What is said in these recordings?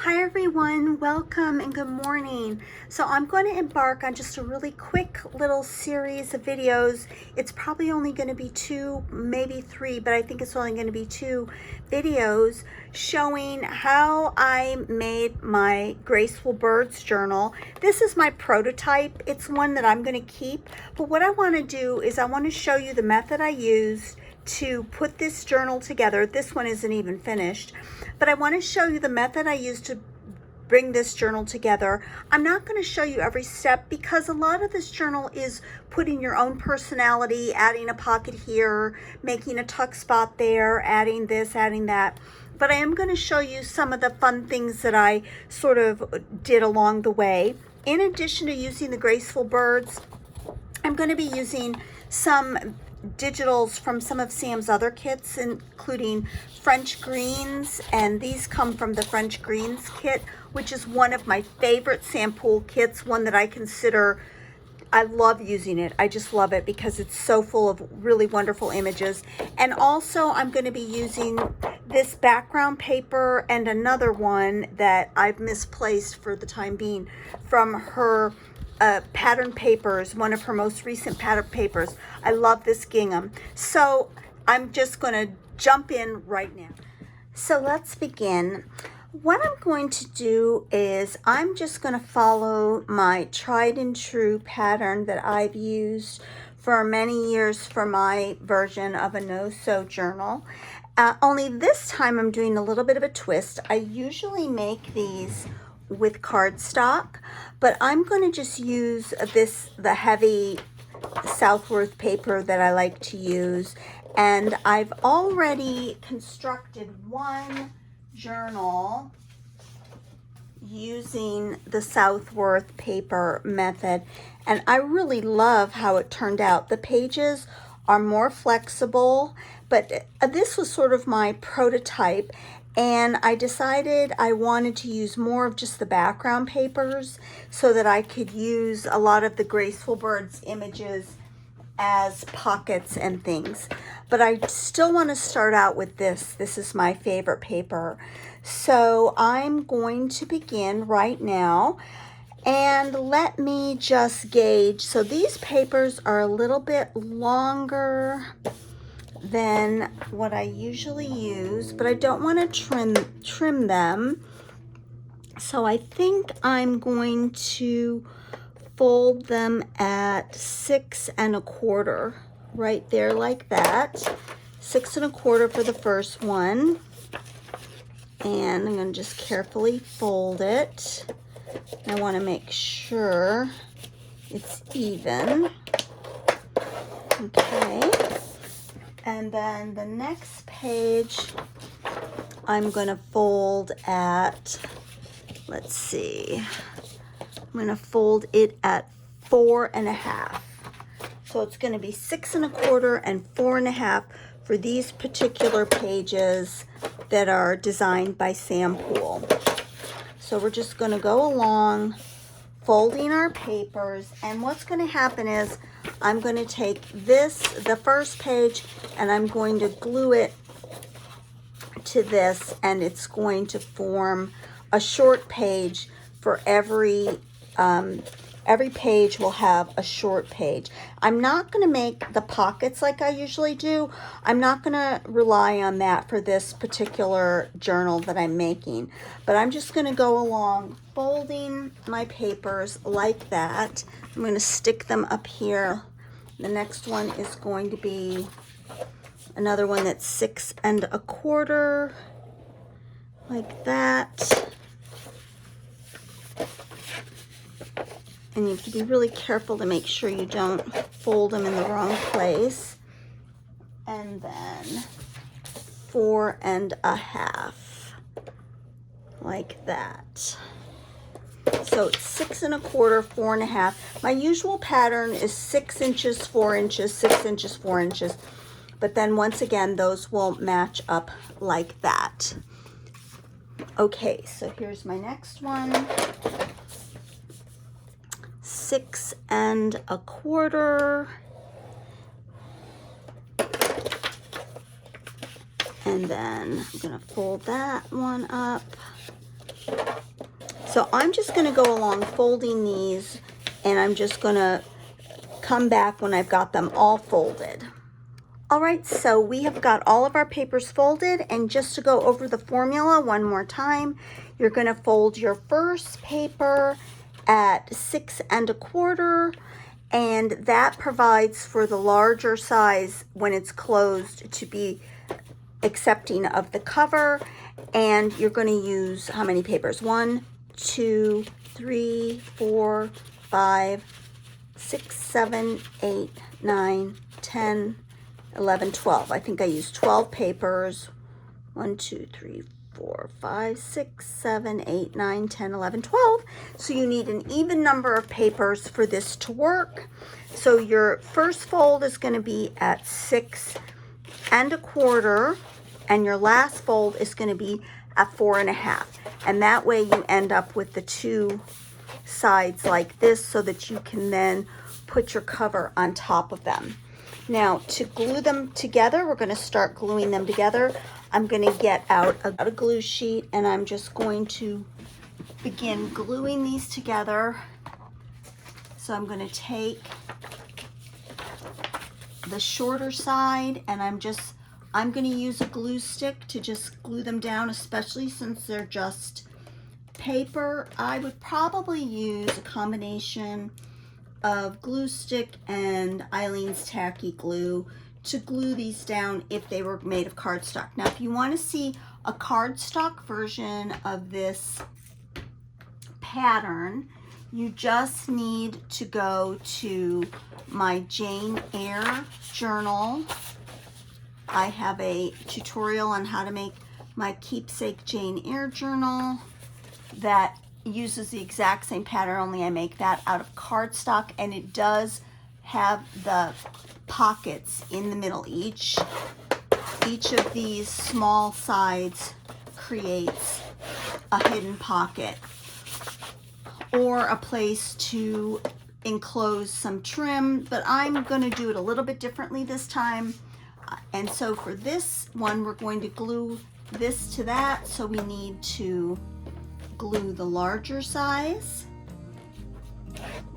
Hi everyone, welcome and good morning. So I'm going to embark on just a really quick little series of videos. It's probably only going to be 2, maybe 3, but I think it's only going to be 2 videos showing how I made my Graceful Birds journal. This is my prototype. It's one that I'm going to keep, but what I want to do is I want to show you the method I used to put this journal together. This one isn't even finished, but I want to show you the method I used to bring this journal together. I'm not going to show you every step because a lot of this journal is putting your own personality, adding a pocket here, making a tuck spot there, adding this, adding that. But I am going to show you some of the fun things that I sort of did along the way. In addition to using the Graceful Birds, I'm going to be using some digitals from some of Sam's other kits, including French Greens, and these come from the French Greens kit, which is one of my favorite Sam Pool kits, one that I consider, I love using it. I just love it because it's so full of really wonderful images. And also I'm going to be using this background paper and another one that I've misplaced for the time being from her pattern papers, one of her most recent pattern papers. I love this Gingham. So I'm just going to jump in right now. So let's begin. What I'm going to do is I'm just going to follow my tried and true pattern that I've used for many years for my version of a no-sew journal. Only this time I'm doing a little bit of a twist. I usually make these with cardstock, but I'm going to just use the heavy Southworth paper that I like to use, and I've already constructed one journal using the Southworth paper method, and I really love how it turned out. The pages are more flexible, but this was sort of my prototype, and I decided I wanted to use more of just the background papers so that I could use a lot of the Graceful Birds images as pockets and things. But I still want to start out with this. This is my favorite paper. So I'm going to begin right now, and let me just gauge. So these papers are a little bit longer than what I usually use, but I don't want to trim them. So I think I'm going to fold them at 6 1/4, right there like that. 6 1/4 for the first one. And I'm going to just carefully fold it. I want to make sure it's even. Okay. And then the next page, I'm going to fold at, let's see, I'm going to fold it at 4 1/2. So it's going to be 6 1/4 and 4 1/2 for these particular pages that are designed by Sam Pool. So we're just going to go along folding our papers, and what's going to happen is I'm going to take this, the first page, and I'm going to glue it to this, and it's going to form a short page for every page will have a short page. I'm not going to make the pockets like I usually do. I'm not going to rely on that for this particular journal that I'm making, but I'm just going to go along folding my papers like that. I'm going to stick them up here. The next one is going to be another one that's 6 1/4, like that. And you have to be really careful to make sure you don't fold them in the wrong place. And then 4 1/2, like that. So it's 6 1/4, 4 1/2. My usual pattern is 6 inches, 4 inches, 6 inches, 4 inches. But then once again, those will match up like that. Okay, so here's my next one. 6 1/4. And then I'm going to fold that one up So I'm just going to go along folding these, and I'm just going to come back when I've got them all folded. All right, so we have got all of our papers folded, and just to go over the formula one more time, you're going to fold your first paper at 6 1/4, and that provides for the larger size when it's closed to be accepting of the cover. And you're going to use how many papers? 1, 2, 3, 4, 5, 6, 7, 8, 9, 10, 11, 12. I think I used 12 papers. 1, 2, 3, 4, 5, 6, 7, 8, 9, 10, 11, 12. So you need an even number of papers for this to work. So your first fold is going to be at 6 1/4, and your last fold is going to be at 4 1/2. And that way you end up with the two sides like this, so that you can then put your cover on top of them. Now, to glue them together, we're going to start gluing them together. I'm going to get out a glue sheet, and I'm just going to begin gluing these together. So I'm going to take the shorter side, and I'm going to use a glue stick to just glue them down, especially since they're just paper. I would probably use a combination of glue stick and Eileen's tacky glue to glue these down if they were made of cardstock. Now, if you want to see a cardstock version of this pattern, you just need to go to my Jane Eyre journal. I have a tutorial on how to make my keepsake Jane Eyre journal that uses the exact same pattern, only I make that out of cardstock, and it does have the pockets in the middle. Each of these small sides creates a hidden pocket or a place to enclose some trim, but I'm going to do it a little bit differently this time. And so for this one, we're going to glue this to that, so we need to glue the larger size,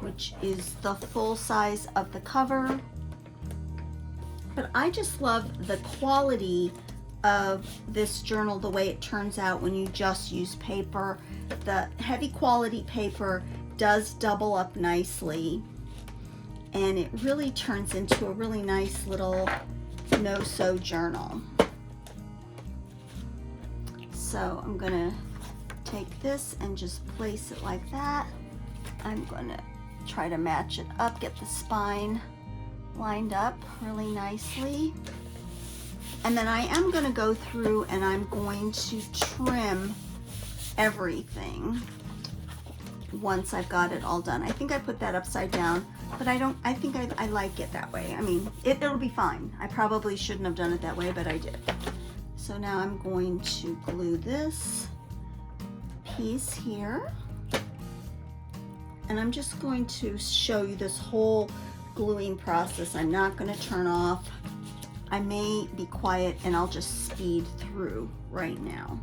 which is the full size of the cover. But I just love the quality of this journal, the way it turns out when you just use paper. The heavy quality paper does double up nicely, and it really turns into a really nice little no-sew journal. So I'm gonna take this and just place it like that. I'm gonna try to match it up, get the spine lined up really nicely. And then I am gonna go through and I'm going to trim everything once I've got it all done. I think I put that upside down, but I think I like it that way. I mean, it'll be fine. I probably shouldn't have done it that way, but I did. So now I'm going to glue this piece here, and I'm just going to show you this whole gluing process. I'm not going to turn off. I may be quiet and I'll just speed through right now.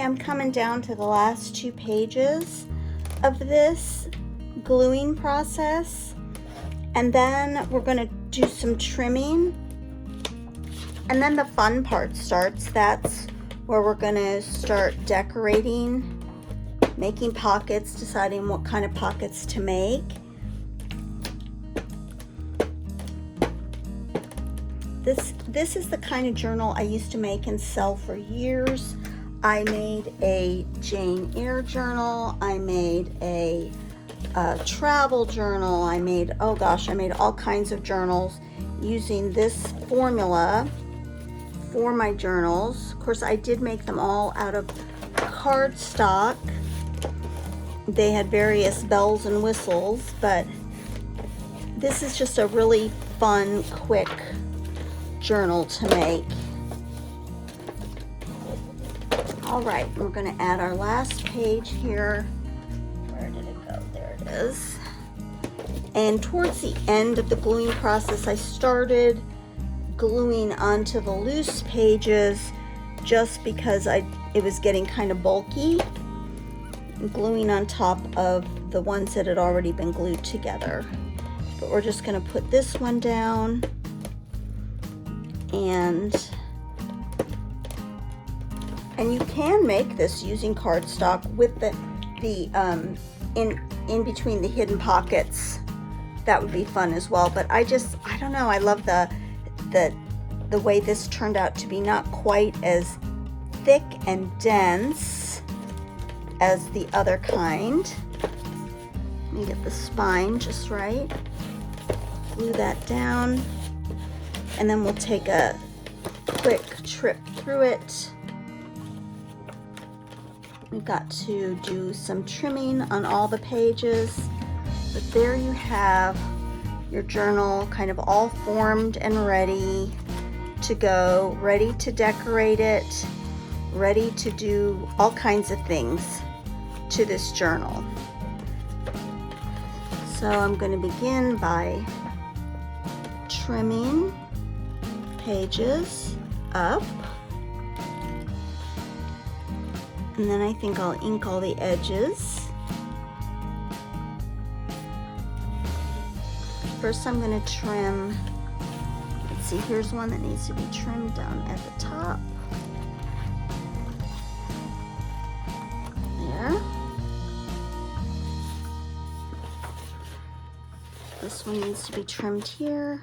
Okay, I'm coming down to the last 2 pages of this gluing process, and then we're going to do some trimming, and then the fun part starts. That's where we're going to start decorating, making pockets, deciding what kind of pockets to make. This is the kind of journal I used to make and sell for years. I made a Jane Eyre journal. I made a travel journal. I made, oh gosh, I made all kinds of journals using this formula for my journals. Of course, I did make them all out of cardstock. They had various bells and whistles, but this is just a really fun, quick journal to make. All right, we're going to add our last page here. Where did it go? There it is. And towards the end of the gluing process, I started gluing onto the loose pages just because it was getting kind of bulky, gluing on top of the ones that had already been glued together. But we're just going to put this one down, and you can make this using cardstock with the in between the hidden pockets. That would be fun as well. But I don't know, I love the way this turned out to be, not quite as thick and dense as the other kind. Let me get the spine just right. Glue that down, and then we'll take a quick trip through it. We've got to do some trimming on all the pages, but there you have your journal kind of all formed and ready to go, ready to decorate it, ready to do all kinds of things to this journal. So I'm going to begin by trimming pages up, and then I think I'll ink all the edges. First I'm going to trim, let's see, here's one that needs to be trimmed down at the top. There. This one needs to be trimmed here.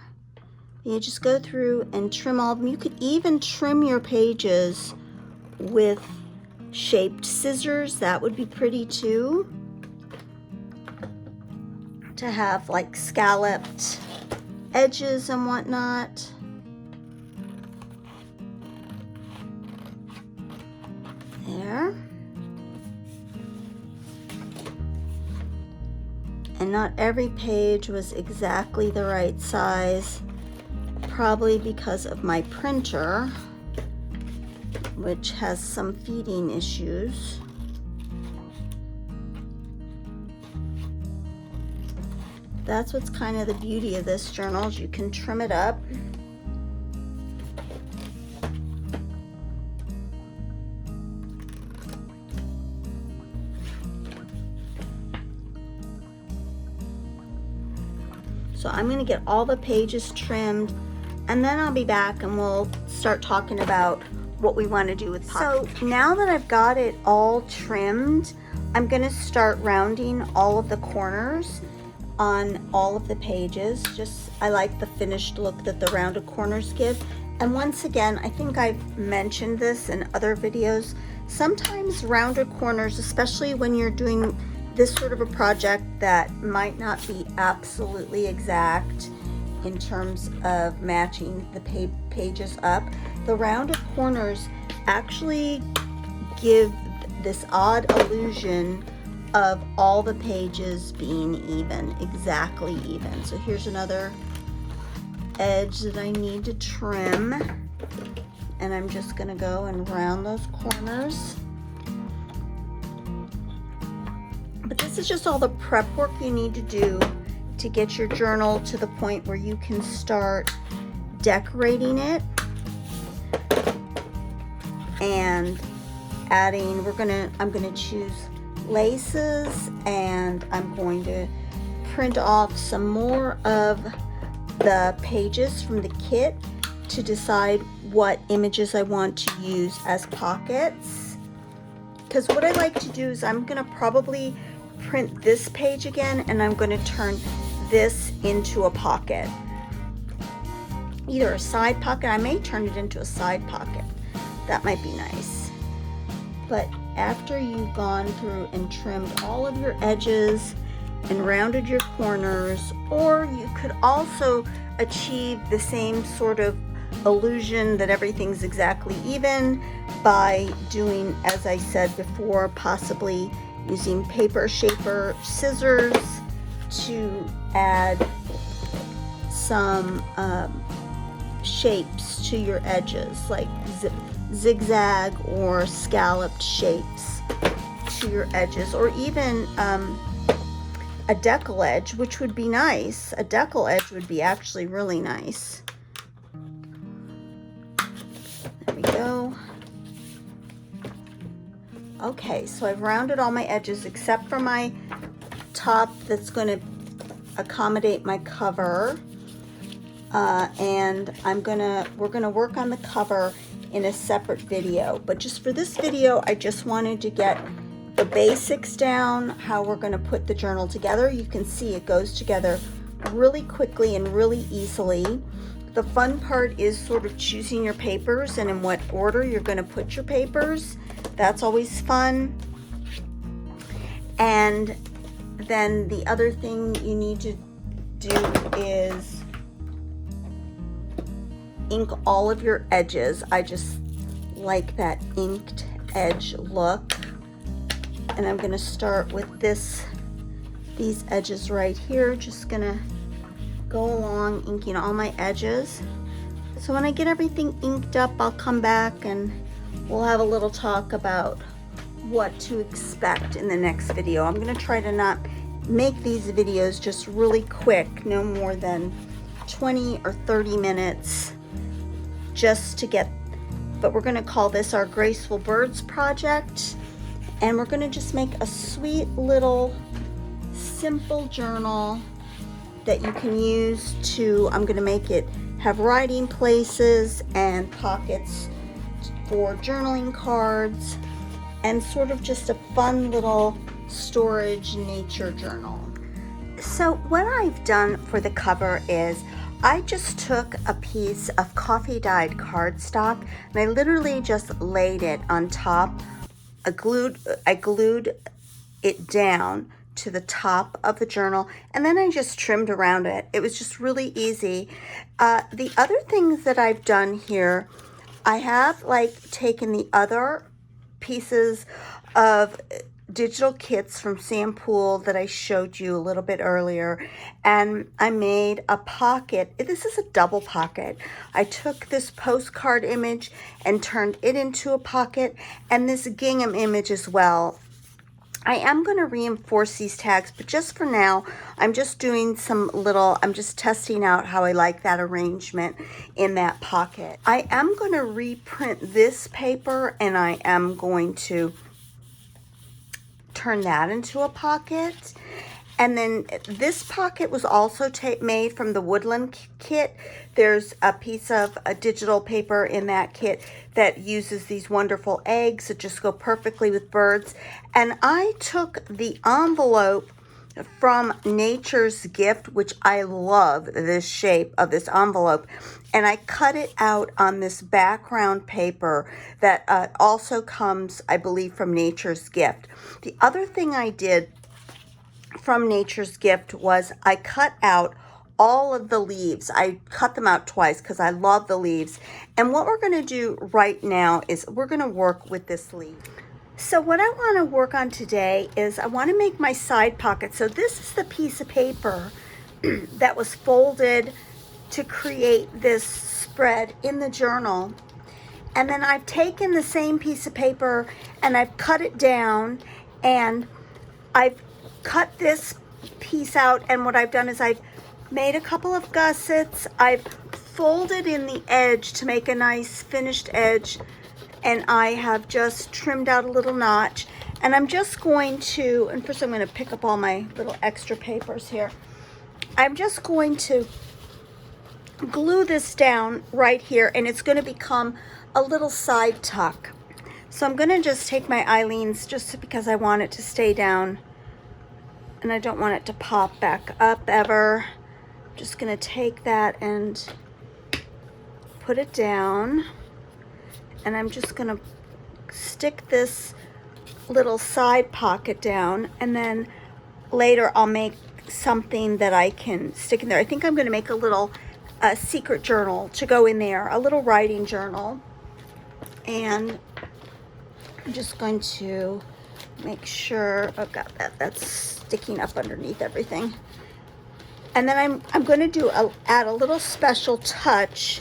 You just go through and trim all of them. You could even trim your pages with shaped scissors. That would be pretty too, to have like scalloped edges and whatnot. There. And not every page was exactly the right size, probably because of my printer, which has some feeding issues. That's what's kind of the beauty of this journal, is you can trim it up. So I'm going to get all the pages trimmed, and then I'll be back and we'll start talking about what we want to do with pockets. So now that I've got it all trimmed, I'm going to start rounding all of the corners on all of the pages. I like the finished look that the rounded corners give. And once again, I think I've mentioned this in other videos, sometimes rounded corners, especially when you're doing this sort of a project that might not be absolutely exact in terms of matching the pages up, the rounded corners actually give this odd illusion of all the pages being even, exactly even. So here's another edge that I need to trim, and I'm just going to go and round those corners. But this is just all the prep work you need to do to get your journal to the point where you can start decorating it and adding, I'm gonna choose laces, and I'm going to print off some more of the pages from the kit to decide what images I want to use as pockets. Because what I like to do is I'm gonna probably print this page again, and I'm gonna turn this into a pocket. Either a side pocket, I may turn it into a side pocket. That might be nice. But after you've gone through and trimmed all of your edges and rounded your corners, or you could also achieve the same sort of illusion that everything's exactly even by doing, as I said before, possibly using paper shaper scissors to add some shapes to your edges, like zigzag or scalloped shapes to your edges, or even a decal edge, which would be nice. A decal edge would be actually really nice. There we go. Okay, so I've rounded all my edges except for my top that's going to accommodate my cover. And we're gonna work on the cover in a separate video, but just for this video I just wanted to get the basics down, how we're gonna put the journal together. You can see it goes together really quickly and really easily. The fun part is sort of choosing your papers and in what order you're gonna put your papers. That's always fun. And then the other thing you need to do is ink all of your edges. I just like that inked edge look. And I'm gonna start with these edges right here. Just gonna go along inking all my edges. So when I get everything inked up, I'll come back and we'll have a little talk about what to expect in the next video. I'm gonna try to not make these videos just really quick, no more than 20 or 30 minutes, just to get, but we're gonna call this our Graceful Birds project, and we're gonna just make a sweet little simple journal that you can use to, I'm gonna make it have writing places and pockets for journaling cards, and sort of just a fun little storage nature journal. So what I've done for the cover is I just took a piece of coffee dyed cardstock and I literally just laid it on top. I glued it down to the top of the journal, and then I just trimmed around it. It was just really easy. The other things that I've done here, I have like taken the other pieces of digital kits from Sam Pool that I showed you a little bit earlier, and I made a pocket. This is a double pocket. I took this postcard image and turned it into a pocket, and this gingham image as well. I am going to reinforce these tags, but just for now, I'm just doing I'm just testing out how I like that arrangement in that pocket. I am going to reprint this paper, and I am going to turn that into a pocket. And then this pocket was also made from the Woodland kit. There's a piece of a digital paper in that kit that uses these wonderful eggs that just go perfectly with birds. And I took the envelope from Nature's Gift, which I love this shape of this envelope, and I cut it out on this background paper that also comes, I believe, from Nature's Gift. The other thing I did from Nature's Gift was I cut out all of the leaves. I cut them out twice because I love the leaves. And what we're going to do right now is we're going to work with this leaf. So what I want to work on today is I want to make my side pocket. So this is the piece of paper that was folded to create this spread in the journal. And then I've taken the same piece of paper and I've cut it down, and I've cut this piece out, and what I've done is I've made a couple of gussets. I've folded in the edge to make a nice finished edge and I have just trimmed out a little notch. And I'm just going to, and first I'm going to pick up all my little extra papers here. I'm just going to glue this down right here, and it's going to become a little side tuck. So I'm going to just take my Eileen's just because I want it to stay down and I don't want it to pop back up ever. I'm just going to take that and put it down, and I'm just going to stick this little side pocket down, and then later I'll make something that I can stick in there. I think I'm going to make a little secret journal to go in there, a little writing journal. And I'm just going to make sure I've got that's sticking up underneath everything. And then I'm going to do add a little special touch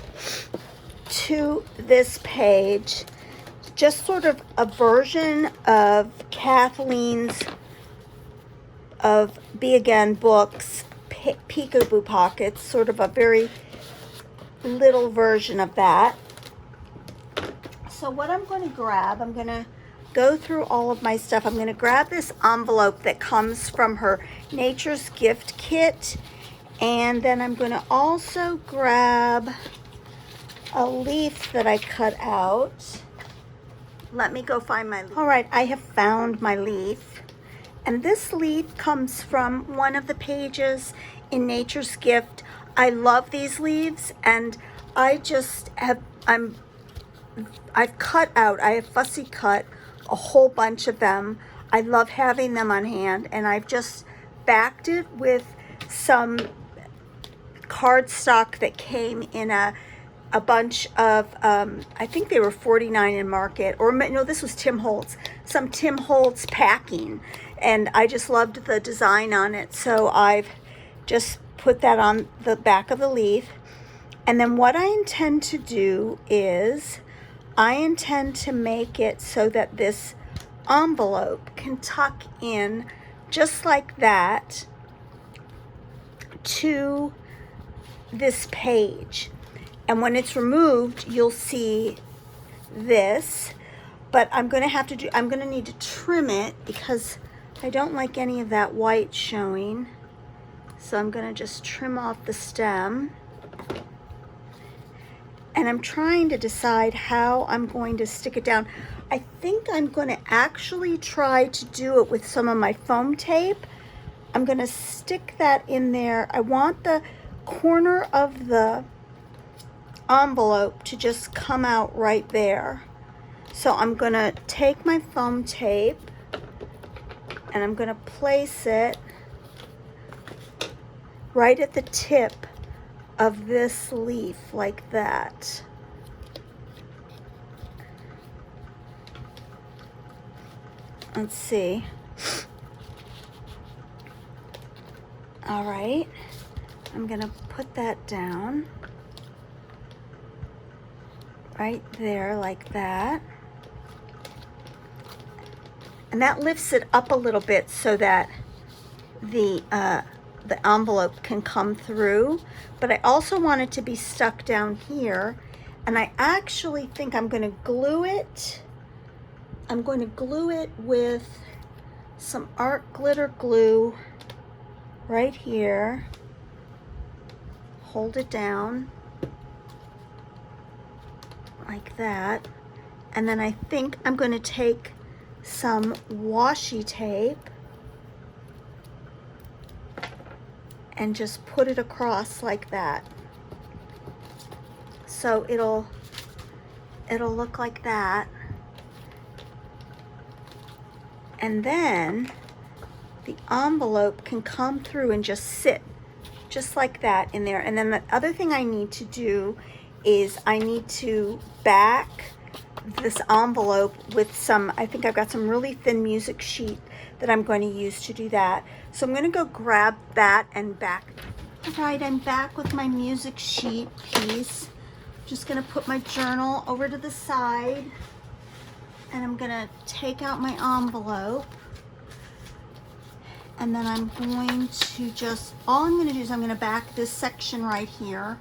to this page, just sort of a version of Kathleen's of Be Again books, Peekaboo Pockets, sort of a very little version of that. So what I'm going to grab, I'm going to go through all of my stuff. I'm going to grab this envelope that comes from her Nature's Gift kit, and then I'm going to also grab a leaf that I cut out. Let me go find my leaf. All right, I have found my leaf. And this leaf comes from one of the pages in Nature's Gift. I love these leaves, and I just have, I've cut out, I have fussy cut a whole bunch of them. I love having them on hand, and I've just backed it with some cardstock that came in a bunch of, I think they were $49 in Market, or no, this was Tim Holtz, some Tim Holtz packing, and I just loved the design on it, so I've just put that on the back of the leaf. And then what I intend to do is I intend to make it so that this envelope can tuck in just like that to this page. And when it's removed, you'll see this, but I'm going to need to trim it because I don't like any of that white showing. So I'm going to just trim off the stem. And I'm trying to decide how I'm going to stick it down. I think I'm going to actually try to do it with some of my foam tape. I'm going to stick that in there. I want the corner of the envelope to just come out right there. So I'm going to take my foam tape and I'm going to place it right at the tip of this leaf like that. Let's see. All right, I'm gonna put that down right there like that. And that lifts it up a little bit so that the envelope can come through, but I also want it to be stuck down here, and I actually think I'm going to glue it. I'm going to glue it with some art glitter glue right here. Hold it down like that, and then I think I'm going to take some washi tape and just put it across like that. So it'll look like that. And then the envelope can come through and just sit just like that in there. And then the other thing I need to do is I need to back this envelope with some, I think I've got some really thin music sheet that I'm going to use to do that. So I'm going to go grab that and back. All right, I'm back with my music sheet piece. Just going to put my journal over to the side, and I'm going to take out my envelope, and then I'm going to just, all I'm going to do is I'm going to back this section right here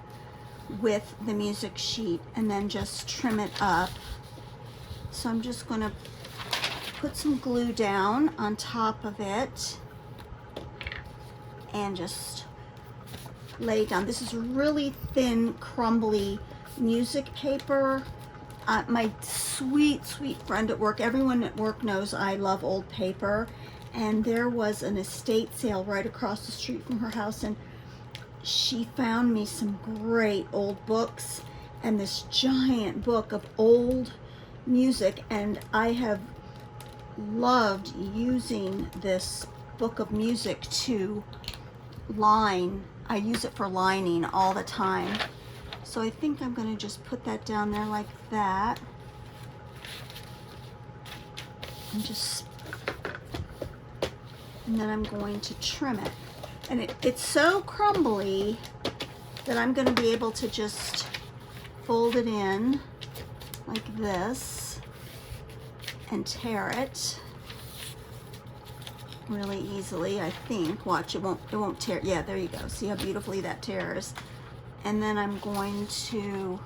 with the music sheet and then just trim it up. So I'm just going to put some glue down on top of it and just lay it down. This is really thin, crumbly music paper. My sweet friend at work, everyone at work knows I love old paper, and there was an estate sale right across the street from her house, and she found me some great old books and this giant book of old music, and I have loved using this book of music to line. I use it for lining all the time. So I think I'm going to just put that down there like that. And then I'm going to trim it. And it's so crumbly that I'm going to be able to just fold it in like this and tear it really easily, I think. Watch, it won't tear. Yeah, there you go. See how beautifully that tears. And then I'm going to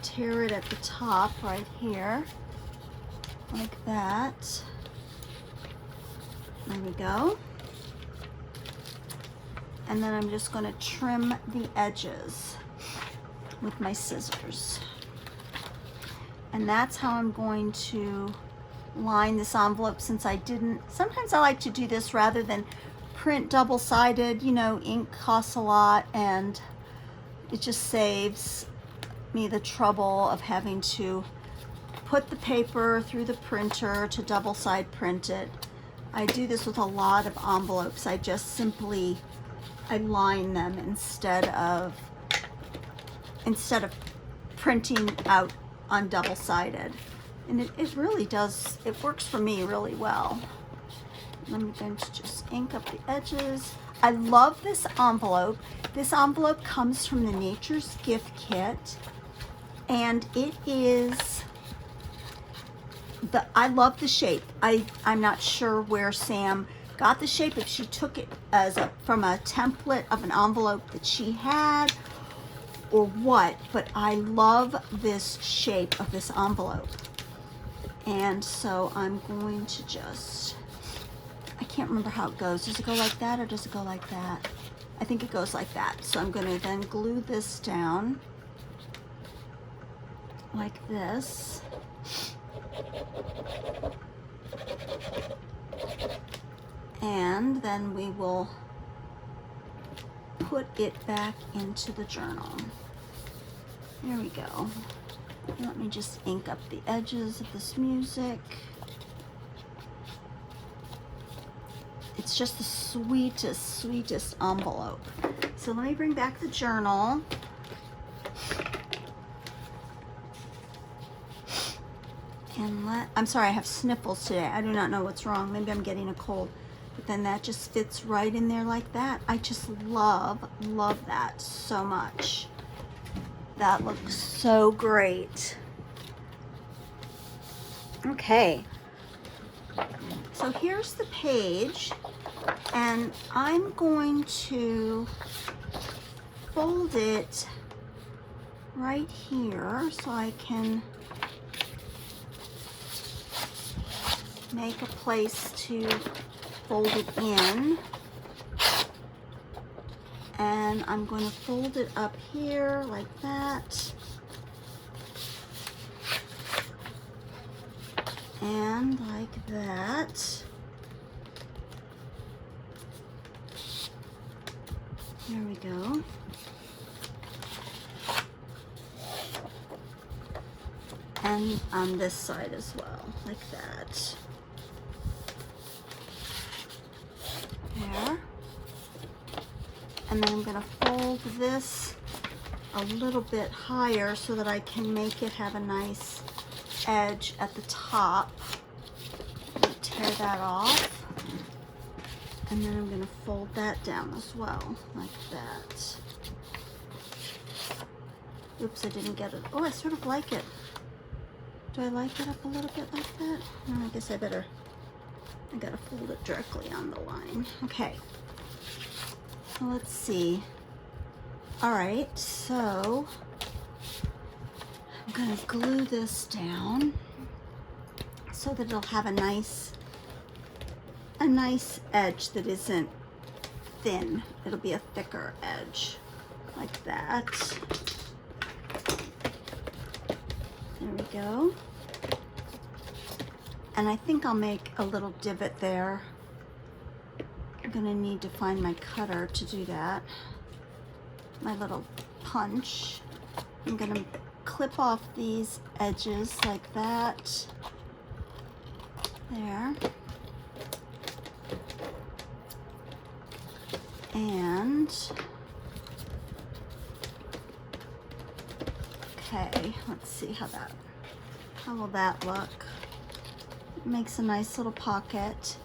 tear it at the top right here, like that. There we go. And then I'm just going to trim the edges with my scissors. And that's how I'm going to line this envelope, since I didn't. Sometimes I like to do this rather than print double-sided. You know, ink costs a lot, and it just saves me the trouble of having to put the paper through the printer to double-side print it. I do this with a lot of envelopes. I just simply, I line them instead of printing out on double-sided. And it really does, it works for me really well. I'm going to just ink up the edges. I love this envelope. This envelope comes from the Nature's Gift Kit, and it is I love the shape. I'm not sure where Sam got the shape, if she took it from a template of an envelope that she had or what, but I love this shape of this envelope. And so I'm going to just, I can't remember how it goes. Does it go like that or does it go like that? I think it goes like that. So I'm going to then glue this down like this. And then we will put it back into the journal. There we go. Let me just ink up the edges of this music. It's just the sweetest envelope. So let me bring back the journal. And I'm sorry, I have sniffles today. I do not know what's wrong. Maybe I'm getting a cold. But then that just fits right in there like that. I just love that so much. That looks so great. Okay. So here's the page, and I'm going to fold it right here so I can make a place to fold it in. And I'm going to fold it up here like that. And like that. There we go. And on this side as well, like that. There. And then I'm going to fold this a little bit higher so that I can make it have a nice edge at the top. Tear that off. And then I'm going to fold that down as well, like that. Oops, I didn't get it. Oh, I sort of like it. Do I like it up a little bit like that? No, I guess I gotta fold it directly on the line. Okay. So let's see. All right, so I'm gonna glue this down. so that it'll have a nice edge that isn't thin. It'll be a thicker edge like that. There we go. And I think I'll make a little divot there. I'm gonna need to find my cutter to do that. My little punch. I'm gonna clip off these edges like that. There. And okay, let's see how will that look? It makes a nice little pocket.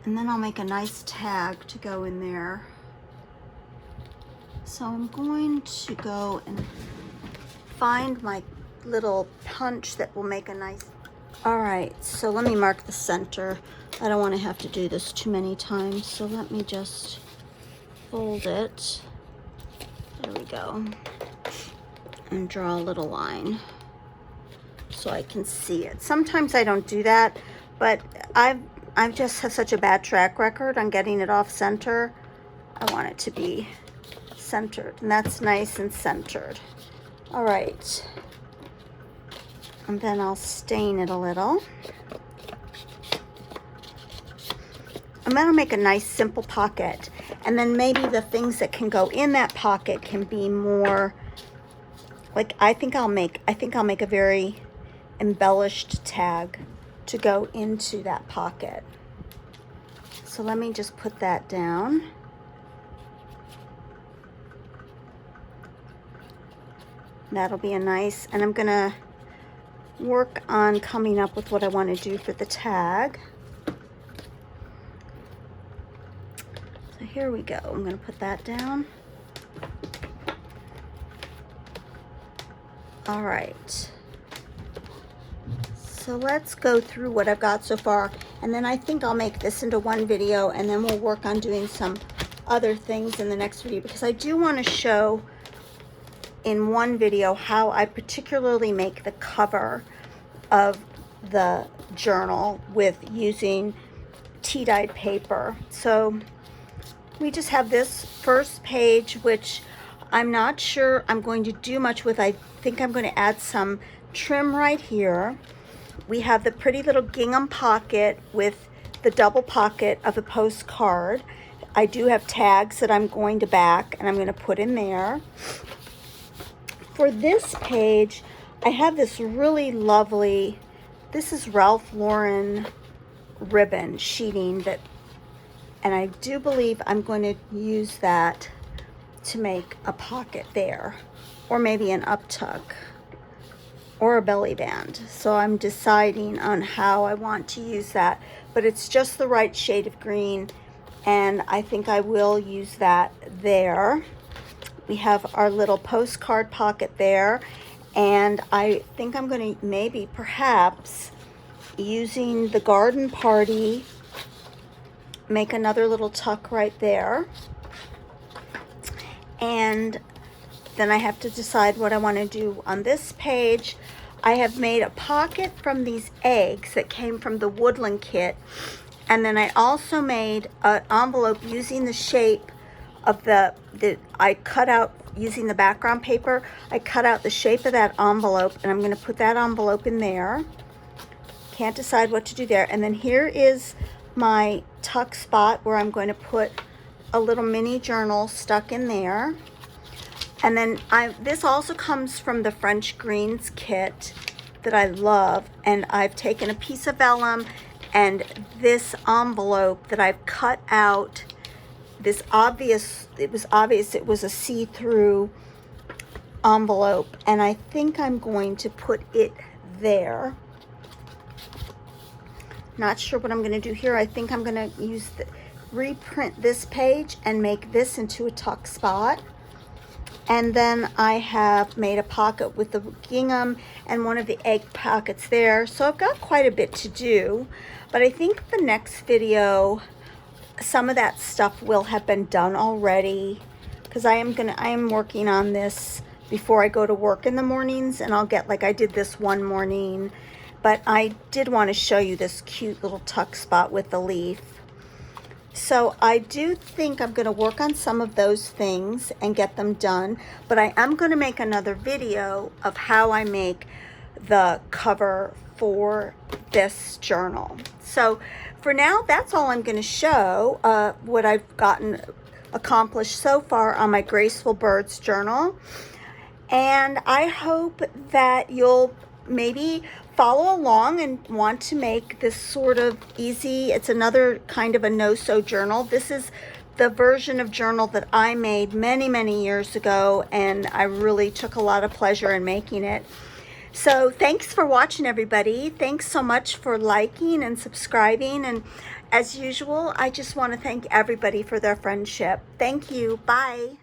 And then I'll make a nice tag to go in there. So I'm going to go and find my little punch that will make a nice. All right, so let me mark the center. I don't want to have to do this too many times, so let me just fold it. There we go. And draw a little line so I can see it. Sometimes I don't do that, but I've just have such a bad track record on getting it off center. I want it to be centered, and that's nice and centered. All right. And then I'll stain it a little. And then I'll make a nice simple pocket. And then maybe the things that can go in that pocket can be more, like I think I'll make a very embellished tag to go into that pocket. So let me just put that down. That'll be a nice, and I'm gonna work on coming up with what I want to do for the tag. So here we go. I'm gonna put that down. All right. So let's go through what I've got so far, and then I think I'll make this into one video, and then we'll work on doing some other things in the next video, because I do want to show in one video how I particularly make the cover of the journal with using tea-dyed paper. So we just have this first page, which I'm not sure I'm going to do much with. I think I'm going to add some trim right here. We have the pretty little gingham pocket with the double pocket of the postcard. I do have tags that I'm going to back and I'm going to put in there. For this page, I have this really lovely, this is Ralph Lauren ribbon sheeting and I do believe I'm going to use that to make a pocket there, or maybe an up tuck or a belly band. So I'm deciding on how I want to use that, but it's just the right shade of green, and I think I will use that there. We have our little postcard pocket there, and I think I'm going to maybe perhaps using the garden party make another little tuck right there. And then I have to decide what I want to do on this page. I have made a pocket from these eggs that came from the Woodland kit, and then I also made an envelope using the shape of I cut out, using the background paper, I cut out the shape of that envelope, and I'm going to put that envelope in there. Can't decide what to do there. And then here is my tuck spot where I'm going to put a little mini journal stuck in there. And then this also comes from the French Greens kit that I love, and I've taken a piece of vellum and this envelope that I've cut out. It was obvious it was a see-through envelope, and I think I'm going to put it there. Not sure what I'm going to do here. I think I'm going to reprint this page and make this into a tuck spot. And then I have made a pocket with the gingham and one of the egg pockets there. So I've got quite a bit to do, but I think the next video, some of that stuff will have been done already, because I am working on this before I go to work in the mornings, and I'll get, like I did this one morning, but I did want to show you this cute little tuck spot with the leaf. So I do think I'm going to work on some of those things and get them done, but I am going to make another video of how I make the cover for this journal. So for now, that's all I'm going to show, what I've gotten accomplished so far on my Graceful Birds journal. And I hope that you'll maybe follow along and want to make this sort of easy. It's another kind of a no-sew journal. This is the version of journal that I made many, many years ago, and I really took a lot of pleasure in making it. So thanks for watching, everybody. Thanks so much for liking and subscribing. And as usual, I just want to thank everybody for their friendship. Thank you. Bye.